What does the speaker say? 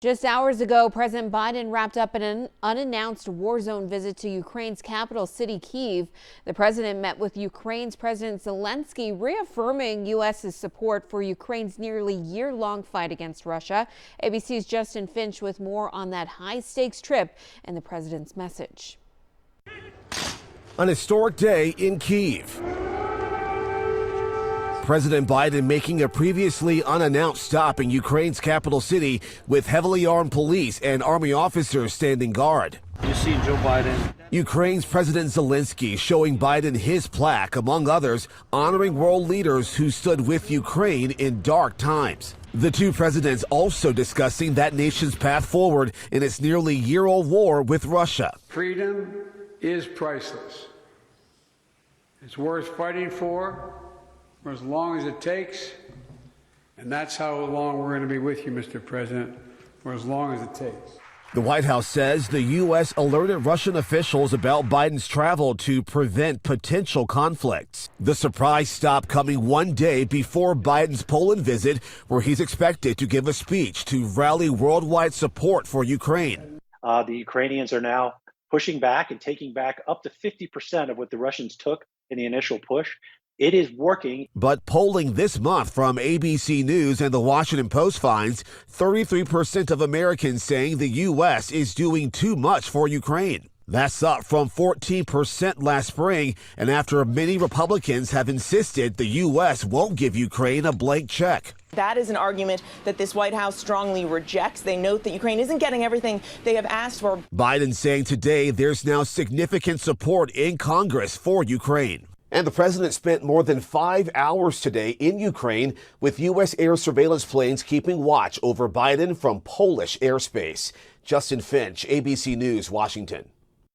Just hours ago, President Biden wrapped up an unannounced war zone visit to Ukraine's capital city, Kyiv. The president met with Ukraine's President Zelenskyy, reaffirming U.S.'s support for Ukraine's nearly year-long fight against Russia. ABC's Justin Finch with more on that high-stakes trip and the president's message. An historic day in Kyiv. President Biden making a previously unannounced stop in Ukraine's capital city with heavily armed police and army officers standing guard. You see Joe Biden. Ukraine's President Zelenskyy showing Biden his plaque, among others, honoring world leaders who stood with Ukraine in dark times. The two presidents also discussing that nation's path forward in its nearly year-old war with Russia. Freedom is priceless. It's worth fighting for as long as it takes, and that's how long we're going to be with you, Mr. President, for as long as it takes. The White House says the U.S. alerted Russian officials about Biden's travel to prevent potential conflicts. The surprise stop coming one day before Biden's Poland visit, where he's expected to give a speech to rally worldwide support for Ukraine. The Ukrainians are now pushing back and taking back up to 50% of what the Russians took in the initial push. It is working. But polling this month from ABC News and the Washington Post finds 33% of Americans saying the U.S. is doing too much for Ukraine. That's up from 14% last spring, and after many Republicans have insisted the U.S. won't give Ukraine a blank check. That is an argument that this White House strongly rejects. They note that Ukraine isn't getting everything they have asked for. Biden saying today there's now significant support in Congress for Ukraine. And the president spent more than 5 hours today in Ukraine with U.S. air surveillance planes keeping watch over Biden from Polish airspace. Justin Finch, ABC News, Washington.